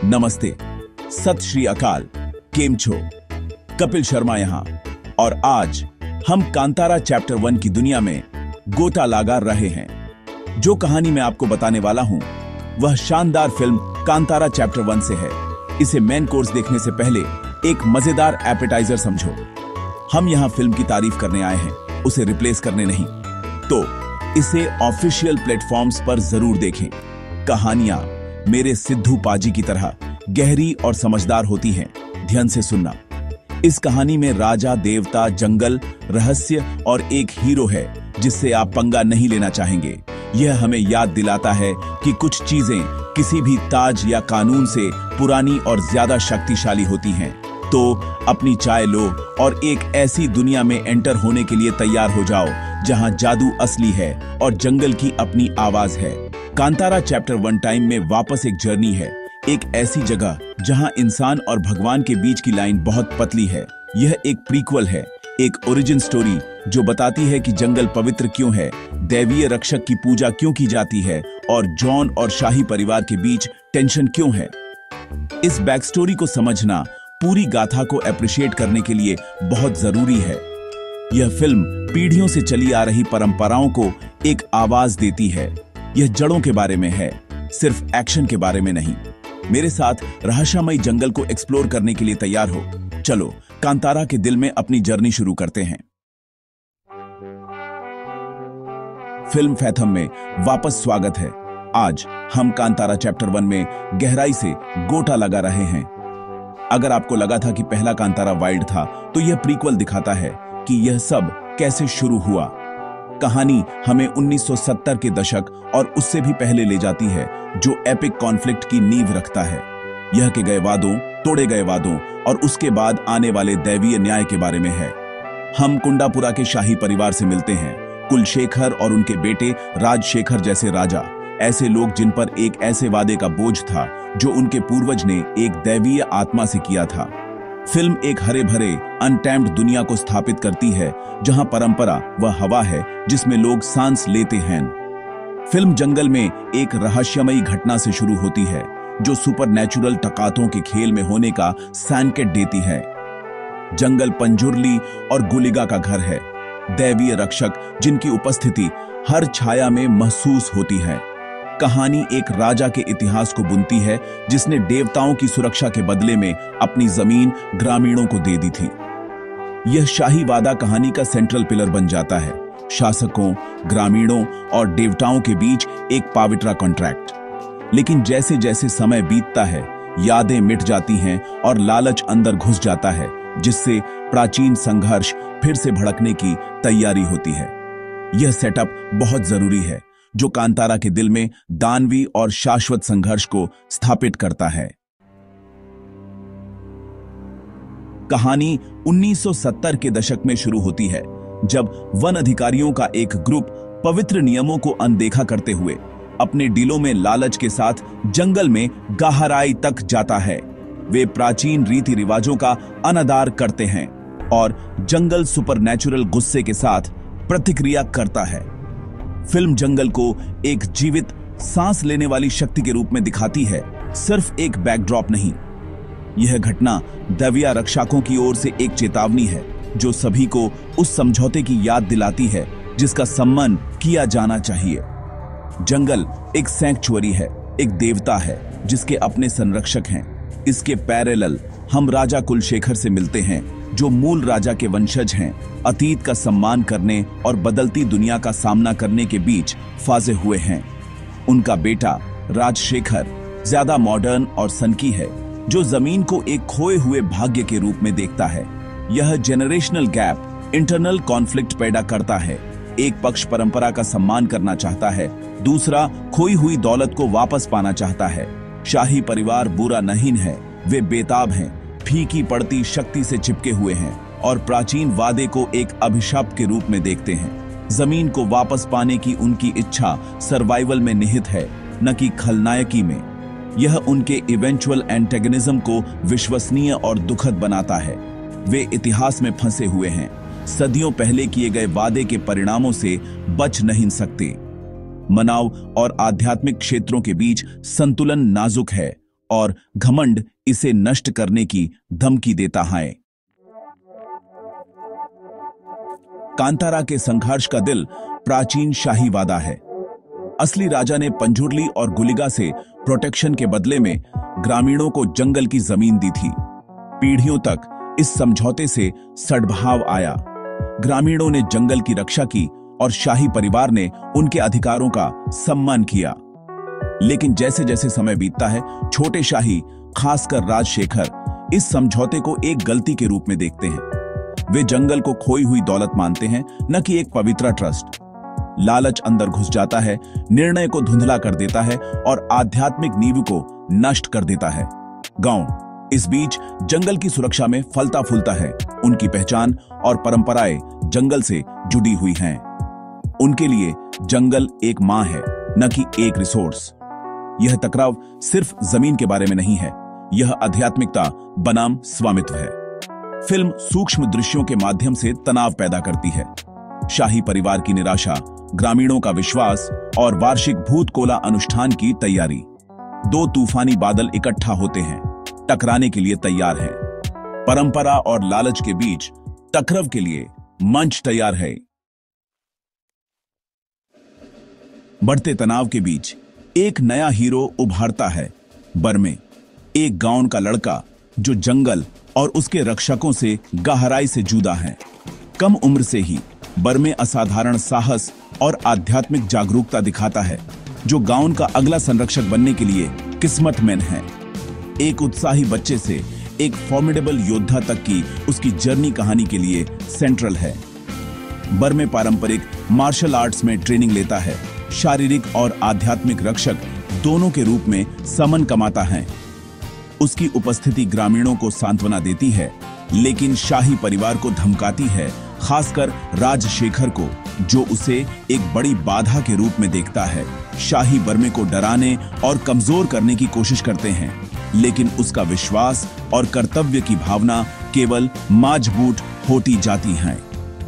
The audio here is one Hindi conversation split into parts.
नमस्ते, सत श्री अकाल, केम छो? कपिल शर्मा यहां और आज हम कांतारा चैप्टर 1 की दुनिया में गोता लगा रहे हैं। जो कहानी मैं आपको बताने वाला हूं वह शानदार फिल्म कांतारा चैप्टर 1 से है। इसे मेन कोर्स देखने से पहले एक मजेदार एपेटाइजर समझो। हम यहां फिल्म की तारीफ करने आए हैं, उसे रिप्लेस करने नहीं। तो इसे ऑफिशियल प्लेटफॉर्म्स पर जरूर देखें। कहानियां मेरे सिद्धू पाजी की तरह गहरी और समझदार होती हैं। ध्यान से सुनना। इस कहानी में राजा, देवता, जंगल, रहस्य और एक हीरो है जिससे आप पंगा नहीं लेना चाहेंगे। यह हमें याद दिलाता है कि कुछ चीजें किसी भी ताज या कानून से पुरानी और ज्यादा शक्तिशाली होती हैं। तो अपनी चाय लो और एक ऐसी दुनिया में एंटर होने के लिए तैयार हो जाओ जहां जादू असली है और जंगल की अपनी आवाज है। कांतारा चैप्टर 1 टाइम में वापस एक जर्नी है, एक ऐसी जगह जहां इंसान और भगवान के बीच की लाइन बहुत पतली है। यह एक प्रीक्वल है, एक ओरिजिन स्टोरी जो बताती है कि जंगल पवित्र क्यों है, दैवीय रक्षक की पूजा क्यों की जाती है और जॉन और शाही परिवार के बीच टेंशन क्यों है। इस बैक स्टोरी को समझना पूरी गाथा को अप्रिशिएट करने के लिए बहुत जरूरी है। यह फिल्म पीढ़ियों से चली आ रही परंपराओं को एक आवाज देती है। यह जड़ों के बारे में है, सिर्फ एक्शन के बारे में नहीं। मेरे साथ रहस्यमय जंगल को एक्सप्लोर करने के लिए तैयार हो? चलो कांतारा के दिल में अपनी जर्नी शुरू करते हैं। फिल्म फैथम में वापस स्वागत है। आज हम कांतारा चैप्टर 1 में गहराई से गोता लगा रहे हैं। अगर आपको लगा था कि पहला कांतारा वाइल्ड था, तो यह प्रीक्वल दिखाता है कि यह सब कैसे शुरू हुआ। कहानी हमें 1970 के दशक और उससे भी पहले ले जाती है, जो एपिक कॉन्फ्लिक्ट की नींव रखता है। यह के गए वादों, तोड़े गए वादों और उसके बाद आने वाले दैवीय न्याय के बारे में है। हम कुंडापुरा के शाही परिवार से मिलते हैं। कुलशेखर और उनके बेटे राजशेखर जैसे राजा, ऐसे लोग जिन पर एक ऐसे वादे का बोझ था जो उनके पूर्वज ने एक दैवीय आत्मा से किया था। फिल्म एक हरे भरे अनटैम्ड दुनिया को स्थापित करती है जहां परंपरा वह हवा है जिसमें लोग सांस लेते हैं। फिल्म जंगल में एक रहस्यमयी घटना से शुरू होती है जो सुपरनैचुरल टकातों के खेल में होने का संकेत देती है। जंगल पंजुर्ली और गुलिगा का घर है, दैवीय रक्षक जिनकी उपस्थिति हर छाया में महसूस होती है। कहानी एक राजा के इतिहास को बुनती है जिसने देवताओं की सुरक्षा के बदले में अपनी जमीन ग्रामीणों को दे दी थी। यह शाही वादा कहानी का सेंट्रल पिलर बन जाता है, शासकों, ग्रामीणों और देवताओं के बीच एक पवित्र कॉन्ट्रैक्ट। लेकिन जैसे जैसे समय बीतता है, यादें मिट जाती हैं और लालच अंदर घुस जाता है, जिससे प्राचीन संघर्ष फिर से भड़कने की तैयारी होती है। यह सेटअप बहुत जरूरी है जो कांतारा के दिल में दानवी और शाश्वत संघर्ष को स्थापित करता है। कहानी 1970 के दशक में शुरू होती है, जब वन अधिकारियों का एक ग्रुप पवित्र नियमों को अनदेखा करते हुए अपने डीलों में लालच के साथ जंगल में गहराई तक जाता है। वे प्राचीन रीति रिवाजों का अनादर करते हैं और जंगल सुपरनैचुरल गुस्से के साथ प्रतिक्रिया करता है। फिल्म जंगल को एक जीवित, सांस लेने वाली शक्ति के रूप में दिखाती है, सिर्फ एक बैकड्रॉप नहीं। यह घटना दैवीय रक्षकों की ओर से एक चेतावनी है जो सभी को उस समझौते की याद दिलाती है जिसका सम्मान किया जाना चाहिए। जंगल एक सैंक्चुअरी है, एक देवता है जिसके अपने संरक्षक हैं। इसके पैरेलल हम राजा कुलशेखर से मिलते हैं जो मूल राजा के वंशज हैं, अतीत का सम्मान करने और बदलती दुनिया का सामना करने के बीच फाजे हुए हैं। उनका बेटा राजशेखर ज्यादा मॉडर्न और सनकी है, जो जमीन को एक खोए हुए भाग्य के रूप में देखता है। यह जेनरेशनल गैप इंटरनल कॉन्फ्लिक्ट पैदा करता है। एक पक्ष परंपरा का सम्मान करना चाहता है, दूसरा खोई हुई दौलत को वापस पाना चाहता है। शाही परिवार बुरा नहीं है, वे बेताब हैं, फीकी पड़ती शक्ति से चिपके हुए हैं और प्राचीन वादे को एक अभिशाप के रूप में देखते हैं। जमीन को वापस पाने की उनकी इच्छा सर्वाइवल में निहित है, न कि खलनायकी में। यह उनके इवेंचुअल एंटेगनिज्म को विश्वसनीय और दुखद बनाता है। वे इतिहास में फंसे हुए हैं, सदियों पहले किए गए वादे के परिणामों से बच नहीं सकते। मानव और आध्यात्मिक क्षेत्रों के बीच संतुलन नाजुक है और घमंड इसे नष्ट करने की धमकी देता है। कांतारा के संघर्ष का दिल प्राचीन शाही वादा है। असली राजा ने पंजुर्ली और गुलिगा से प्रोटेक्शन के बदले में ग्रामीणों को जंगल की जमीन दी थी। पीढ़ियों तक इस समझौते से सद्भाव आया। ग्रामीणों ने जंगल की रक्षा की और शाही परिवार ने उनके अधिकारों का सम्मान किया। लेकिन जैसे जैसे समय बीतता है, छोटे शाही, खासकर राजशेखर, इस समझौते को एक गलती के रूप में देखते हैं। वे जंगल को खोई हुई दौलत मानते हैं, न कि एक पवित्र ट्रस्ट। लालच अंदर घुस जाता है, निर्णय को धुंधला कर देता है और आध्यात्मिक नींव को नष्ट कर देता है। गांव इस बीच जंगल की सुरक्षा में फलता फूलता है। उनकी पहचान और परंपराएं जंगल से जुड़ी हुई हैं। उनके लिए जंगल एक मां है, न कि एक रिसोर्स। यह टकराव सिर्फ जमीन के बारे में नहीं है, यह आध्यात्मिकता बनाम स्वामित्व है। फिल्म सूक्ष्म दृश्यों के माध्यम से तनाव पैदा करती है। शाही परिवार की निराशा, ग्रामीणों का विश्वास और वार्षिक भूतकोला अनुष्ठान की तैयारी। दो तूफानी बादल इकट्ठा होते हैं, टकराने के लिए तैयार हैं। परंपरा और लालच के बीच टकराव के लिए मंच तैयार है। बढ़ते तनाव के बीच एक नया हीरो उभारता है। बर्मे, एक गांव का लड़का जो जंगल और उसके रक्षकों से गहराई से जुड़ा है। कम उम्र से ही बर्मे असाधारण साहस और आध्यात्मिक जागरूकता दिखाता है, जो गांव का अगला संरक्षक बनने के लिए किस्मतमैन है। एक उत्साही बच्चे से एक फॉर्मिडेबल योद्धा तक की उसकी जर्नी कहानी के लिए सेंट्रल है। बर्मे पारंपरिक मार्शल आर्ट्स में ट्रेनिंग लेता है, शारीरिक और आध्यात्मिक रक्षक दोनों के रूप में समन कमाता है। उसकी उपस्थिति ग्रामीणों को सांत्वना देती है, लेकिन शाही परिवार को धमकाती है, खासकर राजशेखर को, जो उसे एक बड़ी बाधा के रूप में देखता है। शाही बर्मे को डराने और कमजोर करने की कोशिश करते हैं, लेकिन उसका विश्वास और कर्तव्य की भावना केवल मजबूत होती जाती है।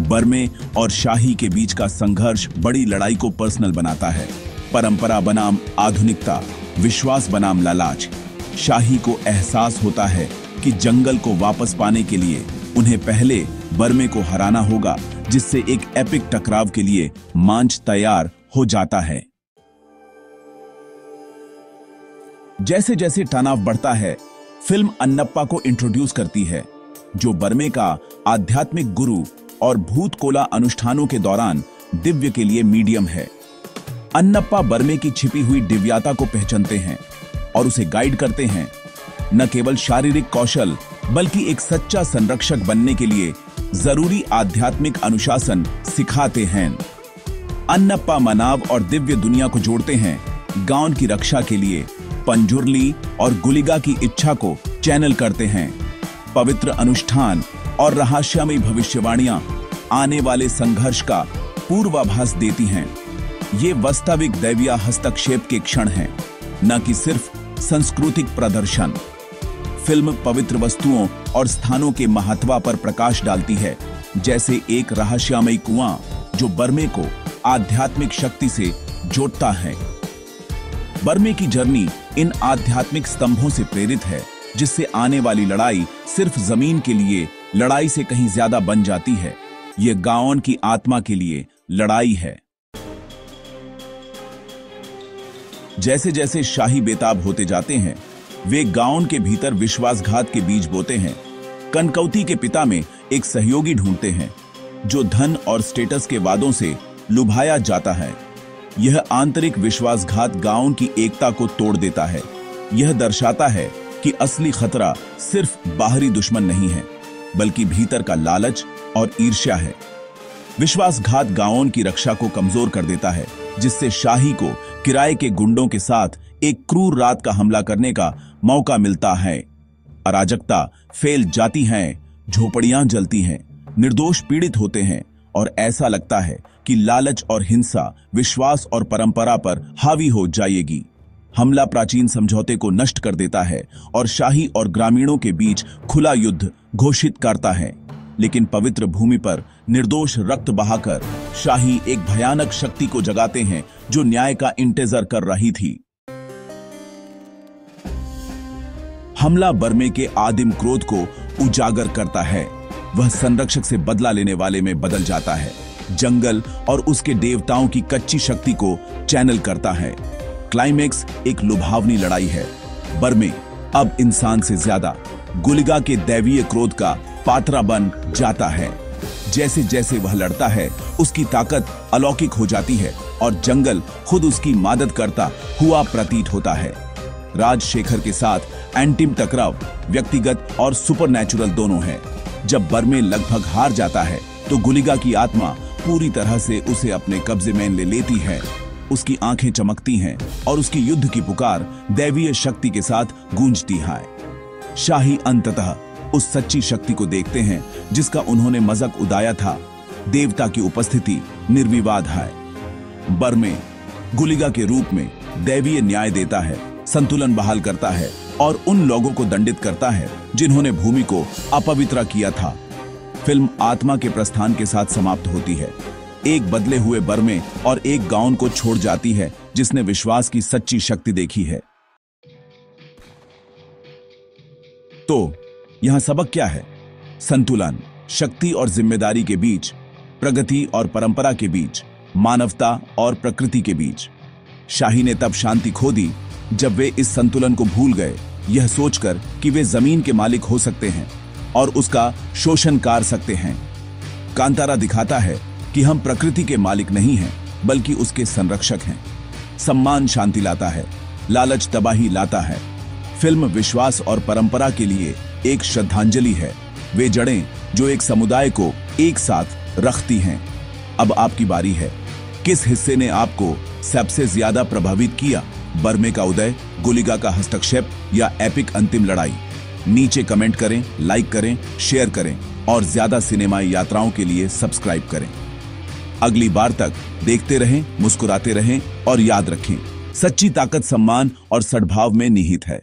बर्मे और शाही के बीच का संघर्ष बड़ी लड़ाई को पर्सनल बनाता है। परंपरा बनाम आधुनिकता, विश्वास बनाम लालच। शाही को एहसास होता है कि जंगल को वापस पाने के लिए उन्हें पहले बर्मे को हराना होगा, जिससे एक एपिक टकराव के लिए मंच तैयार हो जाता है। जैसे जैसे तनाव बढ़ता है, फिल्म अन्नप्पा को इंट्रोड्यूस करती है, जो बर्मे का आध्यात्मिक गुरु और भूतकोला अनुष्ठानों के दौरान दिव्य के लिए मीडियम है। अन्नप्पा बर्मे की छिपी हुई दिव्यता को पहचानते हैं और उसे गाइड करते हैं। न केवल शारीरिक कौशल, बल्कि एक सच्चा संरक्षक बनने के लिए जरूरी आध्यात्मिक अनुशासन सिखाते हैं। अन्नप्पा मानव और दिव्य दुनिया को जोड़ते हैं। गांव की रक्षा के लिए पंजुर्ली और गुलिगा की इच्छा को चैनल करते हैं। पवित्र अनुष्ठान और रहस्यमयी भविष्यवाणियां आने वाले संघर्ष का पूर्वाभास देती हैं। ये वास्तविक दैवीय हस्तक्षेप के क्षण हैं, न कि सिर्फ सांस्कृतिक प्रदर्शन। फिल्म पवित्र वस्तुओं और स्थानों के महत्व पर प्रकाश डालती है, जैसे एक रहस्यमयी कुआं जो बर्मे को आध्यात्मिक शक्ति से जोड़ता है। बर्मे की जर्नी इन आध्यात्मिक स्तंभों से प्रेरित है, जिससे आने वाली लड़ाई सिर्फ जमीन के लिए लड़ाई से कहीं ज्यादा बन जाती है। यह गांव की आत्मा के लिए लड़ाई है। जैसे जैसे शाही बेताब होते जाते हैं, वे गांव के भीतर विश्वासघात के बीज बोते हैं। कनकौती के पिता में एक सहयोगी ढूंढते हैं, जो धन और स्टेटस के वादों से लुभाया जाता है। यह आंतरिक विश्वासघात गांव की एकता को तोड़ देता है। यह दर्शाता है कि असली खतरा सिर्फ बाहरी दुश्मन नहीं है, बल्कि भीतर का लालच और ईर्ष्या है। विश्वासघात गांव की रक्षा को कमजोर कर देता है, जिससे शाही को किराए के गुंडों के साथ एक क्रूर रात का हमला करने का मौका मिलता है। अराजकता फैल जाती है, झोपड़ियां जलती हैं, निर्दोष पीड़ित होते हैं और ऐसा लगता है कि लालच और हिंसा विश्वास और परंपरा पर हावी हो जाएगी। हमला प्राचीन समझौते को नष्ट कर देता है और शाही और ग्रामीणों के बीच खुला युद्ध घोषित करता है। लेकिन पवित्र भूमि पर निर्दोष रक्त बहाकर शाही एक भयानक शक्ति को जगाते हैं, जो न्याय का इंतजार कर रही थी। हमला बर्मे के आदिम क्रोध को उजागर करता है। वह संरक्षक से बदला लेने वाले में बदल जाता है, जंगल और उसके देवताओं की कच्ची शक्ति को चैनल करता है। क्लाइमेक्स एक लुभावनी लड़ाई है। बर्मे अब इंसान से ज्यादा गुलिगा के दैवीय क्रोध का पात्रा बन जाता है। जैसे जैसे वह लड़ता है, उसकी ताकत अलौकिक हो जाती है और जंगल खुद उसकी मदद करता हुआ प्रतीत होता है। राजशेखर के साथ अंतिम टकराव व्यक्तिगत और सुपरनैचुरल दोनों है। जब बर्मे लगभग हार जाता है तो गुलिगा की आत्मा पूरी तरह से उसे अपने कब्जे में ले लेती है। उसकी आंखें चमकती हैं और उसकी युद्ध की पुकार दैवीय शक्ति के साथ गूंजती है। शाही अंततः उस सच्ची शक्ति को देखते हैं जिसका उन्होंने मजाक उड़ाया था। देवता की उपस्थिति निर्विवाद है। बर्मे गुलिगा के रूप में दैवीय न्याय देता है, संतुलन बहाल करता है और उन लोगों को दंडित करता है जिन्होंने भूमि को अपवित्र किया था। फिल्म आत्मा के प्रस्थान के साथ समाप्त होती है। एक बदले हुए बर्मे और एक गाउन को छोड़ जाती है जिसने विश्वास की सच्ची शक्ति देखी है। तो यहां सबक क्या है? संतुलन, शक्ति और जिम्मेदारी के बीच, प्रगति और परंपरा के बीच, मानवता और प्रकृति के बीच। शाही ने तब शांति खो दी जब वे इस संतुलन को भूल गए, यह सोचकर कि वे जमीन के मालिक हो सकते हैं और उसका शोषण कर सकते हैं। कांतारा दिखाता है कि हम प्रकृति के मालिक नहीं हैं, बल्कि उसके संरक्षक हैं। सम्मान शांति लाता है, लालच तबाही लाता है। फिल्म विश्वास और परंपरा के लिए एक श्रद्धांजलि है, वे जड़ें जो एक समुदाय को एक साथ रखती हैं। अब आपकी बारी है। किस हिस्से ने आपको सबसे ज्यादा प्रभावित किया? बर्मे का उदय, गुलिगा का हस्तक्षेप या एपिक अंतिम लड़ाई? नीचे कमेंट करें, लाइक करें, शेयर करें और ज्यादा सिनेमाई यात्राओं के लिए सब्सक्राइब करें। अगली बार तक देखते रहें, मुस्कुराते रहें और याद रखें, सच्ची ताकत सम्मान और सद्भाव में निहित है।